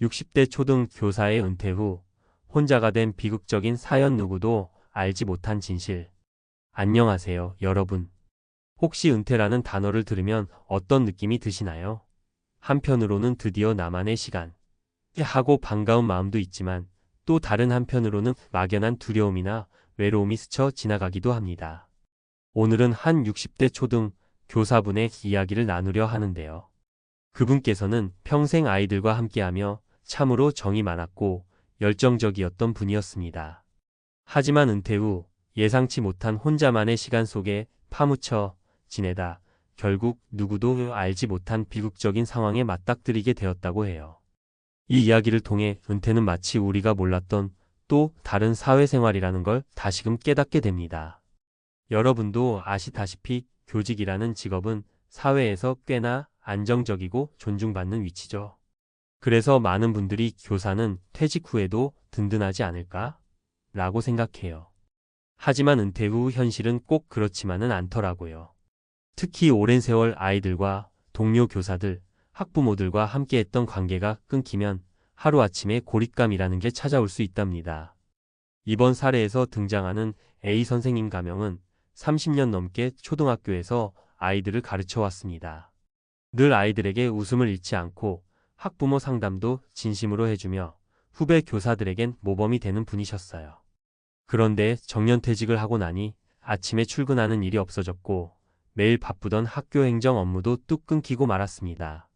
60대 초등 교사의 은퇴 후 혼자가 된 비극적인 사연 누구도 알지 못한 진실. 안녕하세요, 여러분. 혹시 은퇴라는 단어를 들으면 어떤 느낌이 드시나요? 한편으로는 드디어 나만의 시간. 하고 반가운 마음도 있지만 또 다른 한편으로는 막연한 두려움이나 외로움이 스쳐 지나가기도 합니다. 오늘은 한 60대 초등 교사분의 이야기를 나누려 하는데요. 그분께서는 평생 아이들과 함께하며 참으로 정이 많았고 열정적이었던 분이었습니다. 하지만 은퇴 후 예상치 못한 혼자만의 시간 속에 파묻혀 지내다 결국 누구도 알지 못한 비극적인 상황에 맞닥뜨리게 되었다고 해요. 이 이야기를 통해 은퇴는 마치 우리가 몰랐던 또 다른 사회생활이라는 걸 다시금 깨닫게 됩니다. 여러분도 아시다시피 교직이라는 직업은 사회에서 꽤나 안정적이고 존중받는 위치죠. 그래서 많은 분들이 교사는 퇴직 후에도 든든하지 않을까? 라고 생각해요. 하지만 은퇴 후 현실은 꼭 그렇지만은 않더라고요. 특히 오랜 세월 아이들과 동료 교사들, 학부모들과 함께했던 관계가 끊기면 하루아침에 고립감이라는 게 찾아올 수 있답니다. 이번 사례에서 등장하는 A 선생님 가명은 30년 넘게 초등학교에서 아이들을 가르쳐 왔습니다. 늘 아이들에게 웃음을 잃지 않고 학부모 상담도 진심으로 해주며 후배 교사들에겐 모범이 되는 분이셨어요. 그런데 정년퇴직을 하고 나니 아침에 출근하는 일이 없어졌고 매일 바쁘던 학교 행정 업무도 뚝 끊기고 말았습니다.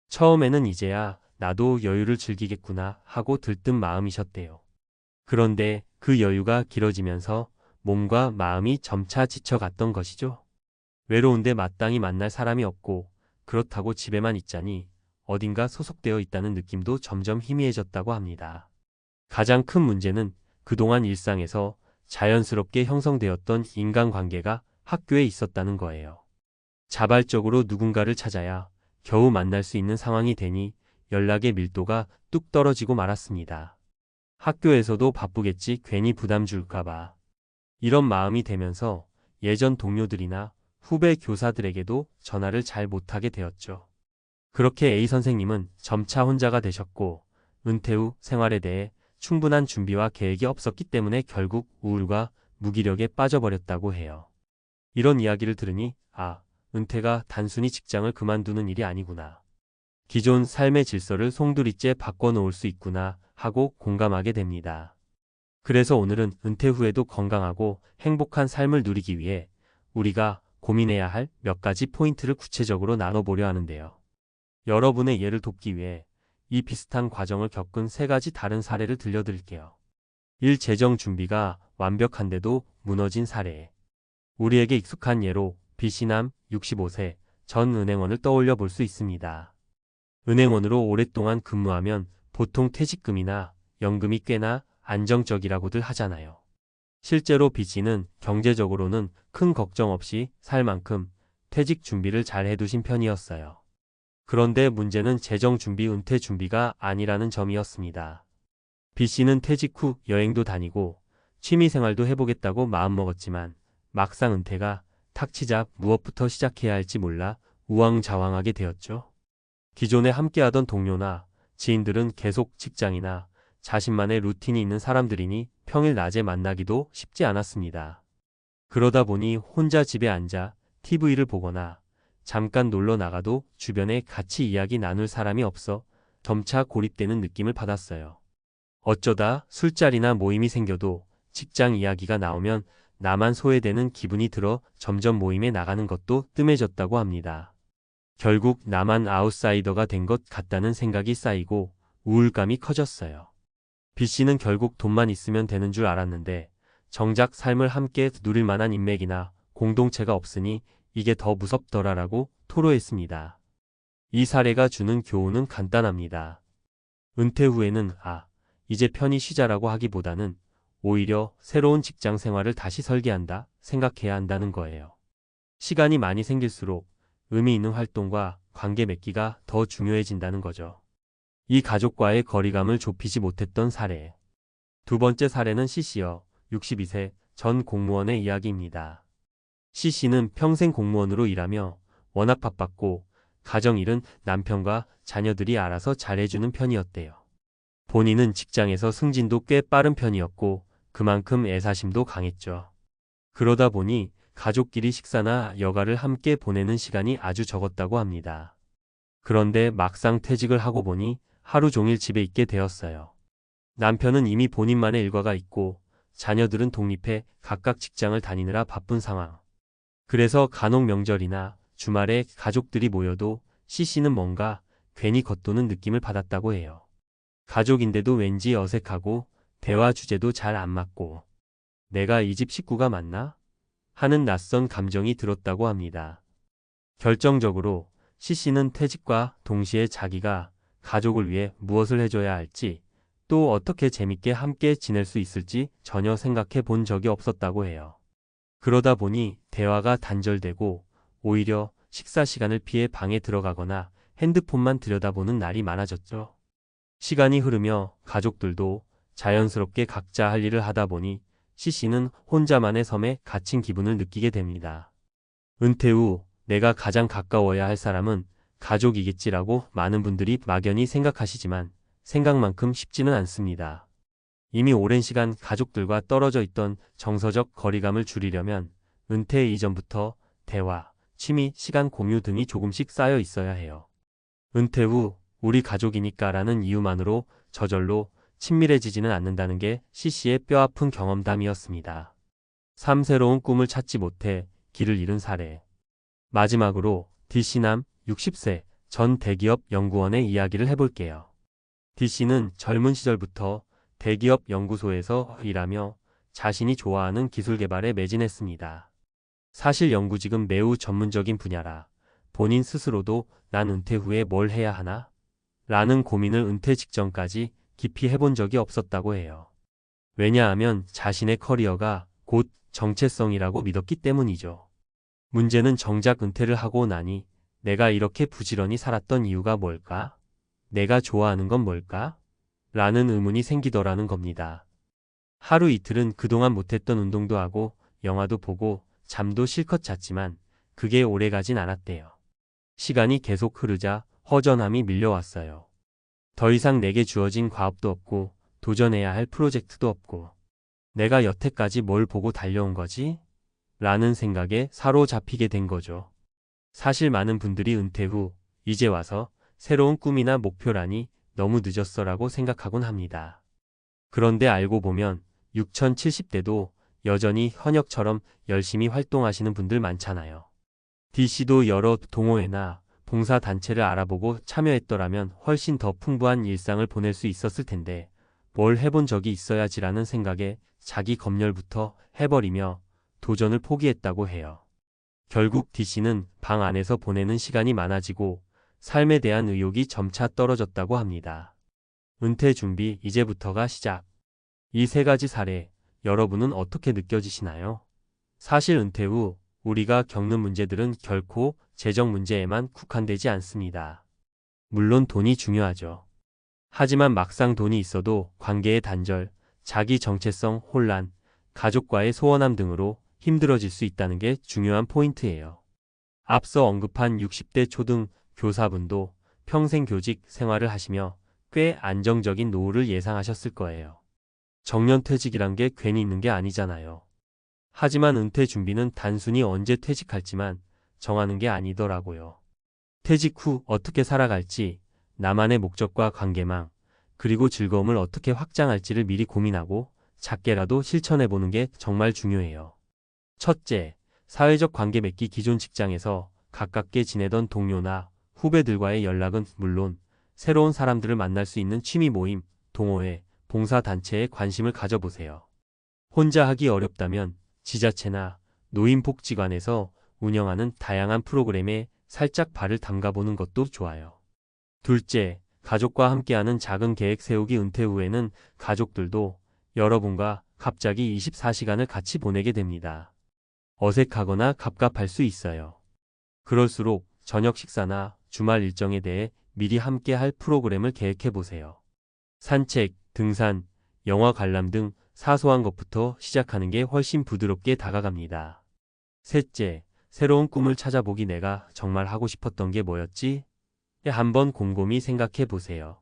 처음에는 이제야 나도 여유를 즐기겠구나 하고 들뜬 마음이셨대요. 그런데 그 여유가 길어지면서 몸과 마음이 점차 지쳐갔던 것이죠. 외로운데 마땅히 만날 사람이 없고 그렇다고 집에만 있자니 어딘가 소속되어 있다는 느낌도 점점 희미해졌다고 합니다. 가장 큰 문제는 그동안 일상에서 자연스럽게 형성되었던 인간관계가 학교에 있었다는 거예요. 자발적으로 누군가를 찾아야 겨우 만날 수 있는 상황이 되니 연락의 밀도가 뚝 떨어지고 말았습니다. 학교에서도 바쁘겠지 괜히 부담 줄까봐. 이런 마음이 되면서 예전 동료들이나 후배 교사들에게도 전화를 잘 못하게 되었죠. 그렇게 A 선생님은 점차 혼자가 되셨고 은퇴 후 생활에 대해 충분한 준비와 계획이 없었기 때문에 결국 우울과 무기력에 빠져버렸다고 해요. 이런 이야기를 들으니 은퇴가 단순히 직장을 그만두는 일이 아니구나. 기존 삶의 질서를 송두리째 바꿔놓을 수 있구나 하고 공감하게 됩니다. 그래서 오늘은 은퇴 후에도 건강하고 행복한 삶을 누리기 위해 우리가 고민해야 할 몇 가지 포인트를 구체적으로 나눠보려 하는데요. 여러분의 예를 돕기 위해 이 비슷한 과정을 겪은 세 가지 다른 사례를 들려드릴게요. 1. 재정 준비가 완벽한데도 무너진 사례. 우리에게 익숙한 예로 B씨남 65세 전 은행원을 떠올려 볼 수 있습니다. 은행원으로 오랫동안 근무하면 보통 퇴직금이나 연금이 꽤나 안정적이라고들 하잖아요. 실제로 B씨는 경제적으로는 큰 걱정 없이 살 만큼 퇴직 준비를 잘 해두신 편이었어요. 그런데 문제는 재정 준비, 은퇴 준비가 아니라는 점이었습니다. B씨는 퇴직 후 여행도 다니고 취미생활도 해보겠다고 마음먹었지만 막상 은퇴가 탁치자 무엇부터 시작해야 할지 몰라 우왕좌왕하게 되었죠. 기존에 함께하던 동료나 지인들은 계속 직장이나 자신만의 루틴이 있는 사람들이니 평일 낮에 만나기도 쉽지 않았습니다. 그러다 보니 혼자 집에 앉아 TV를 보거나 잠깐 놀러 나가도 주변에 같이 이야기 나눌 사람이 없어 점차 고립되는 느낌을 받았어요. 어쩌다 술자리나 모임이 생겨도 직장 이야기가 나오면 나만 소외되는 기분이 들어 점점 모임에 나가는 것도 뜸해졌다고 합니다. 결국 나만 아웃사이더가 된 것 같다는 생각이 쌓이고 우울감이 커졌어요. B씨는 결국 돈만 있으면 되는 줄 알았는데 정작 삶을 함께 누릴 만한 인맥이나 공동체가 없으니 이게 더 무섭더라라고 토로했습니다. 이 사례가 주는 교훈은 간단합니다. 은퇴 후에는 이제 편히 쉬자라고 하기보다는 오히려 새로운 직장 생활을 다시 설계한다 생각해야 한다는 거예요. 시간이 많이 생길수록 의미 있는 활동과 관계 맺기가 더 중요해진다는 거죠. 이 가족과의 거리감을 좁히지 못했던 사례. 두 번째 사례는 C씨요. 62세 전 공무원의 이야기입니다. C씨는 평생 공무원으로 일하며 워낙 바빴고 가정일은 남편과 자녀들이 알아서 잘해주는 편이었대요. 본인은 직장에서 승진도 꽤 빠른 편이었고 그만큼 애사심도 강했죠. 그러다 보니 가족끼리 식사나 여가를 함께 보내는 시간이 아주 적었다고 합니다. 그런데 막상 퇴직을 하고 보니 하루 종일 집에 있게 되었어요. 남편은 이미 본인만의 일과가 있고 자녀들은 독립해 각각 직장을 다니느라 바쁜 상황. 그래서 간혹 명절이나 주말에 가족들이 모여도 씨씨는 뭔가 괜히 겉도는 느낌을 받았다고 해요. 가족인데도 왠지 어색하고 대화 주제도 잘 안 맞고 내가 이 집 식구가 맞나? 하는 낯선 감정이 들었다고 합니다. 결정적으로 씨씨는 퇴직과 동시에 자기가 가족을 위해 무엇을 해줘야 할지 또 어떻게 재밌게 함께 지낼 수 있을지 전혀 생각해 본 적이 없었다고 해요. 그러다 보니 대화가 단절되고 오히려 식사 시간을 피해 방에 들어가거나 핸드폰만 들여다보는 날이 많아졌죠. 시간이 흐르며 가족들도 자연스럽게 각자 할 일을 하다 보니 씨씨는 혼자만의 섬에 갇힌 기분을 느끼게 됩니다. 은퇴 후 내가 가장 가까워야 할 사람은 가족이겠지라고 많은 분들이 막연히 생각하시지만 생각만큼 쉽지는 않습니다. 이미 오랜 시간 가족들과 떨어져 있던 정서적 거리감을 줄이려면 은퇴 이전부터 대화, 취미, 시간 공유 등이 조금씩 쌓여 있어야 해요. 은퇴 후 우리 가족이니까라는 이유만으로 저절로 친밀해지지는 않는다는 게 씨씨의 뼈아픈 경험담이었습니다. 새로운 꿈을 찾지 못해 길을 잃은 사례. 마지막으로 D씨남 60세 전 대기업 연구원의 이야기를 해볼게요. D씨는 젊은 시절부터 대기업 연구소에서 일하며 자신이 좋아하는 기술 개발에 매진했습니다. 사실 연구직은 매우 전문적인 분야라 본인 스스로도 난 은퇴 후에 뭘 해야 하나? 라는 고민을 은퇴 직전까지 깊이 해본 적이 없었다고 해요. 왜냐하면 자신의 커리어가 곧 정체성이라고 믿었기 때문이죠. 문제는 정작 은퇴를 하고 나니 내가 이렇게 부지런히 살았던 이유가 뭘까? 내가 좋아하는 건 뭘까? 라는 의문이 생기더라는 겁니다. 하루 이틀은 그동안 못했던 운동도 하고 영화도 보고 잠도 실컷 잤지만 그게 오래가진 않았대요. 시간이 계속 흐르자 허전함이 밀려왔어요. 더 이상 내게 주어진 과업도 없고 도전해야 할 프로젝트도 없고 내가 여태까지 뭘 보고 달려온 거지? 라는 생각에 사로잡히게 된 거죠. 사실 많은 분들이 은퇴 후 이제 와서 새로운 꿈이나 목표라니 너무 늦었어라고 생각하곤 합니다. 그런데 알고 보면 6070대도 여전히 현역처럼 열심히 활동하시는 분들 많잖아요. D씨도 여러 동호회나 봉사단체를 알아보고 참여했더라면 훨씬 더 풍부한 일상을 보낼 수 있었을 텐데 뭘 해본 적이 있어야지라는 생각에 자기 검열부터 해버리며 도전을 포기했다고 해요. 결국 D씨는 방 안에서 보내는 시간이 많아지고 삶에 대한 의욕이 점차 떨어졌다고 합니다. 은퇴 준비 이제부터가 시작. 이 세 가지 사례, 여러분은 어떻게 느껴지시나요? 사실 은퇴 후 우리가 겪는 문제들은 결코 재정 문제에만 국한되지 않습니다. 물론 돈이 중요하죠. 하지만 막상 돈이 있어도 관계의 단절, 자기 정체성 혼란, 가족과의 소원함 등으로 힘들어질 수 있다는 게 중요한 포인트예요. 앞서 언급한 60대 초등 교사분도 평생 교직 생활을 하시며 꽤 안정적인 노후를 예상하셨을 거예요. 정년퇴직이란 게 괜히 있는 게 아니잖아요. 하지만 은퇴 준비는 단순히 언제 퇴직할지만 정하는 게 아니더라고요. 퇴직 후 어떻게 살아갈지, 나만의 목적과 관계망, 그리고 즐거움을 어떻게 확장할지를 미리 고민하고 작게라도 실천해보는 게 정말 중요해요. 첫째, 사회적 관계 맺기. 기존 직장에서 가깝게 지내던 동료나 후배들과의 연락은 물론 새로운 사람들을 만날 수 있는 취미 모임, 동호회, 봉사단체에 관심을 가져보세요. 혼자 하기 어렵다면 지자체나 노인복지관에서 운영하는 다양한 프로그램에 살짝 발을 담가보는 것도 좋아요. 둘째, 가족과 함께하는 작은 계획 세우기. 은퇴 후에는 가족들도 여러분과 갑자기 24시간을 같이 보내게 됩니다. 어색하거나 갑갑할 수 있어요. 그럴수록 저녁 식사나 주말 일정에 대해 미리 함께 할 프로그램을 계획해 보세요. 산책, 등산, 영화 관람 등 사소한 것부터 시작하는 게 훨씬 부드럽게 다가갑니다. 셋째, 새로운 꿈을 찾아보기. 내가 정말 하고 싶었던 게 뭐였지? 한번 곰곰이 생각해 보세요.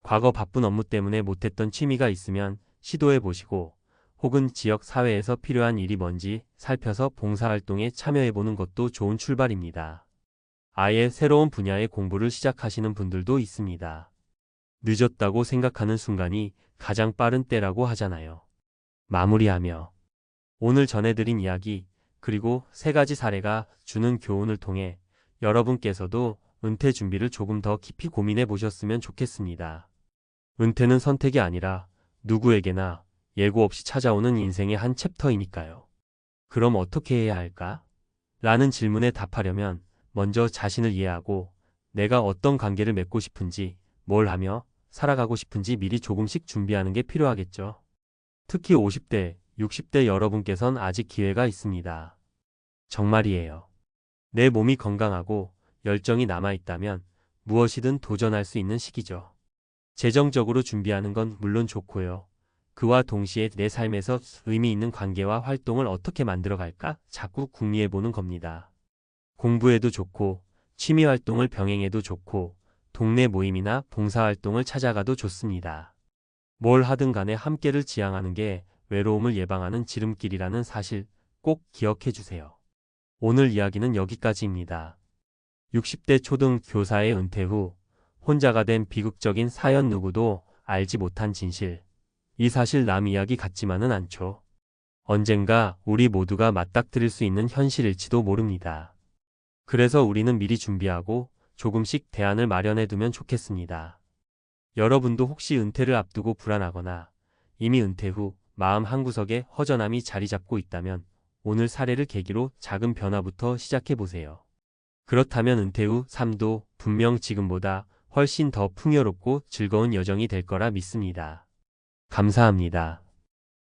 과거 바쁜 업무 때문에 못했던 취미가 있으면 시도해 보시고, 혹은 지역 사회에서 필요한 일이 뭔지 살펴서 봉사활동에 참여해 보는 것도 좋은 출발입니다. 아예 새로운 분야의 공부를 시작하시는 분들도 있습니다. 늦었다고 생각하는 순간이 가장 빠른 때라고 하잖아요. 마무리하며 오늘 전해드린 이야기, 그리고 3가지 사례가 주는 교훈을 통해 여러분께서도 은퇴 준비를 조금 더 깊이 고민해 보셨으면 좋겠습니다. 은퇴는 선택이 아니라 누구에게나 예고 없이 찾아오는 인생의 한 챕터이니까요. 그럼 어떻게 해야 할까? 라는 질문에 답하려면 먼저 자신을 이해하고 내가 어떤 관계를 맺고 싶은지, 뭘 하며 살아가고 싶은지 미리 조금씩 준비하는 게 필요하겠죠. 특히 50대, 60대 여러분께선 아직 기회가 있습니다. 정말이에요. 내 몸이 건강하고 열정이 남아있다면 무엇이든 도전할 수 있는 시기죠. 재정적으로 준비하는 건 물론 좋고요. 그와 동시에 내 삶에서 의미 있는 관계와 활동을 어떻게 만들어갈까 자꾸 궁리해보는 겁니다. 공부해도 좋고, 취미활동을 병행해도 좋고, 동네 모임이나 봉사활동을 찾아가도 좋습니다. 뭘 하든 간에 함께를 지향하는 게 외로움을 예방하는 지름길이라는 사실 꼭 기억해 주세요. 오늘 이야기는 여기까지입니다. 60대 초등 교사의 은퇴 후 혼자가 된 비극적인 사연, 누구도 알지 못한 진실. 이 사실 남 이야기 같지만은 않죠. 언젠가 우리 모두가 맞닥뜨릴 수 있는 현실일지도 모릅니다. 그래서 우리는 미리 준비하고 조금씩 대안을 마련해 두면 좋겠습니다. 여러분도 혹시 은퇴를 앞두고 불안하거나 이미 은퇴 후 마음 한구석에 허전함이 자리 잡고 있다면 오늘 사례를 계기로 작은 변화부터 시작해 보세요. 그렇다면 은퇴 후 삶도 분명 지금보다 훨씬 더 풍요롭고 즐거운 여정이 될 거라 믿습니다. 감사합니다.